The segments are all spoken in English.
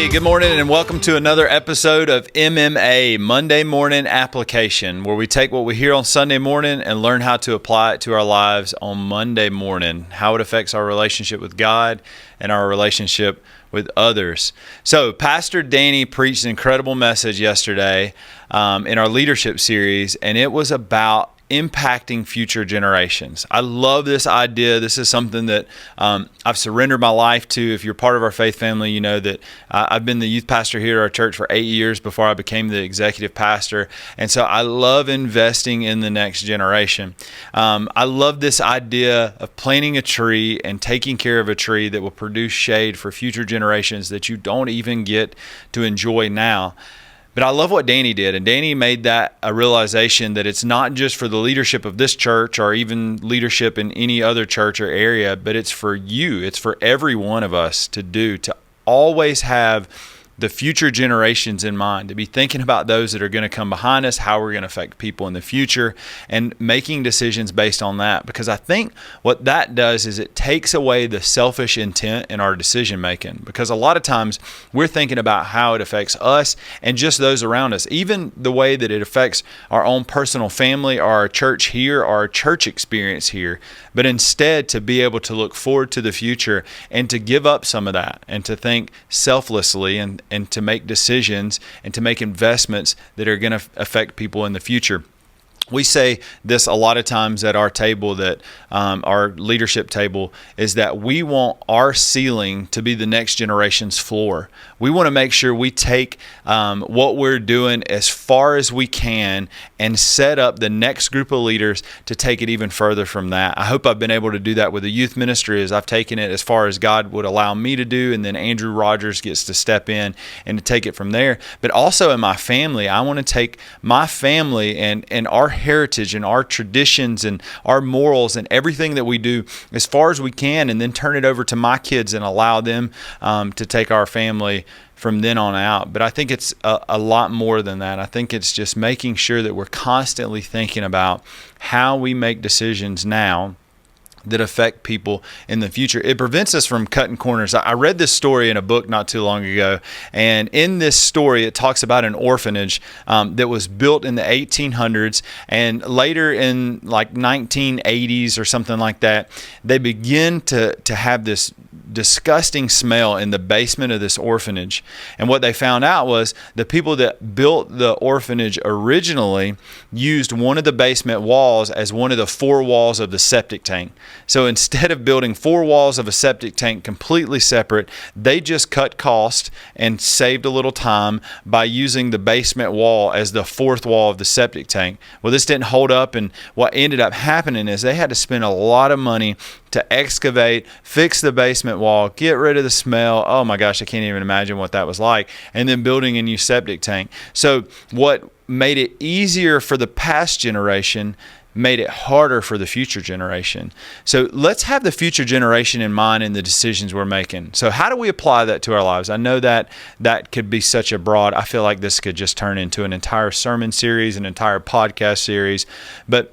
Hey, good morning and welcome to another episode of MMA, Monday Morning Application, where we take what we hear on Sunday morning and learn how to apply it to our lives on Monday morning, how it affects our relationship with God and our relationship with others. So Pastor Danny preached an incredible message yesterday in our leadership series, and it was about impacting future generations. I love this idea. This is something that I've surrendered my life to. If you're part of our faith family, you know that I've been the youth pastor here at our church for 8 years before I became the executive pastor. And so I love investing in the next generation. I love this idea of planting a tree and taking care of a tree that will produce shade for future generations that you don't even get to enjoy now. But I love what Danny did, and Danny made that a realization that it's not just for the leadership of this church or even leadership in any other church or area, but it's for you. It's for every one of us to do, to always have the future generations in mind, to be thinking about those that are going to come behind us, how we're going to affect people in the future, and making decisions based on that. Because I think what that does is it takes away the selfish intent in our decision making. Because a lot of times we're thinking about how it affects us and just those around us, even the way that it affects our own personal family, or our church here, or our church experience here. But instead, to be able to look forward to the future and to give up some of that and to think selflessly and to make decisions and to make investments that are going to affect people in the future. We say this a lot of times at our table, that our leadership table, is that we want our ceiling to be the next generation's floor. We want to make sure we take what we're doing as far as we can and set up the next group of leaders to take it even further from that. I hope I've been able to do that with the youth ministry, as I've taken it as far as God would allow me to do, and then Andrew Rogers gets to step in and to take it from there. But also in my family, I want to take my family and our heritage and our traditions and our morals and everything that we do as far as we can, and then turn it over to my kids and allow them to take our family from then on out. But I think it's a lot more than that. I think it's just making sure that we're constantly thinking about how we make decisions now that affect people in the future. It prevents us from cutting corners. I read this story in a book not too long ago, and in this story it talks about an orphanage that was built in the 1800s, and later in like 1980s or something like that, they begin to have this disgusting smell in the basement of this orphanage. And what they found out was the people that built the orphanage originally used one of the basement walls as one of the 4 walls of the septic tank. So instead of building 4 walls of a septic tank completely separate, they just cut cost and saved a little time by using the basement wall as the 4th wall of the septic tank. Well, this didn't hold up, and what ended up happening is they had to spend a lot of money to excavate, fix the basement wall, get rid of the smell. Oh my gosh, I can't even imagine what that was like. And then building a new septic tank. So what made it easier for the past generation made it harder for the future generation. So let's have the future generation in mind in the decisions we're making. So how do we apply that to our lives? I know that could be such a broad, I feel like this could just turn into an entire sermon series, an entire podcast series, but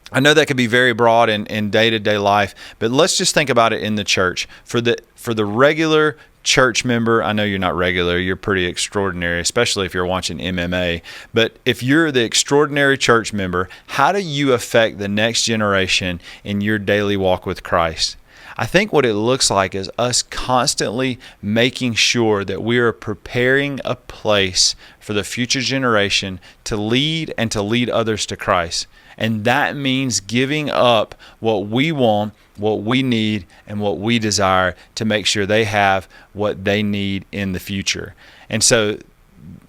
I know that could be very broad in day-to-day life, but let's just think about it in the church. For the regular church member, I know you're not regular, you're pretty extraordinary, especially if you're watching MMA, but if you're the extraordinary church member, how do you affect the next generation in your daily walk with Christ? I think what it looks like is us constantly making sure that we are preparing a place for the future generation to lead and to lead others to Christ. And that means giving up what we want, what we need, and what we desire to make sure they have what they need in the future. And so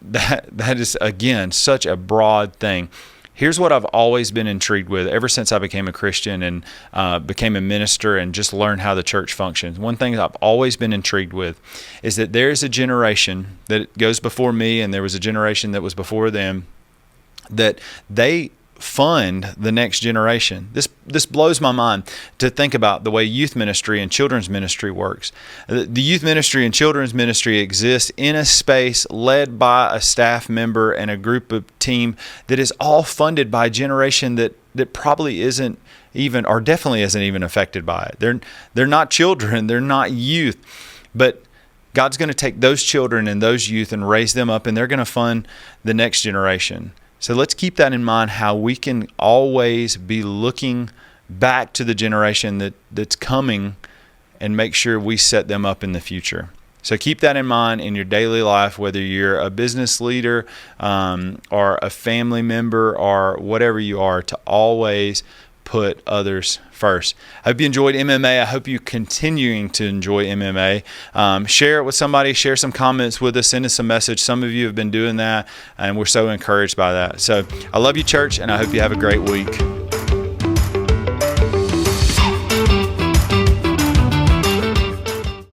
that is, again, such a broad thing. Here's what I've always been intrigued with ever since I became a Christian and became a minister and just learned how the church functions. One thing I've always been intrigued with is that there's a generation that goes before me, and there was a generation that was before them, that they fund the next generation. This blows my mind to think about the way youth ministry and children's ministry works. The youth ministry and children's ministry exists in a space led by a staff member and a group of team that is all funded by a generation that probably isn't even, or definitely isn't even affected by it. They're not children, they're not youth, but God's going to take those children and those youth and raise them up, and they're going to fund the next generation. So let's keep that in mind, how we can always be looking back to the generation that's coming and make sure we set them up in the future. So keep that in mind in your daily life, whether you're a business leader or a family member or whatever you are, to always put others first. I hope you enjoyed MMA. I hope you continuing to enjoy MMA. Share it with somebody. Share some comments with us. Send us a message. Some of you have been doing that, and we're so encouraged by that. So I love you, church, and I hope you have a great week.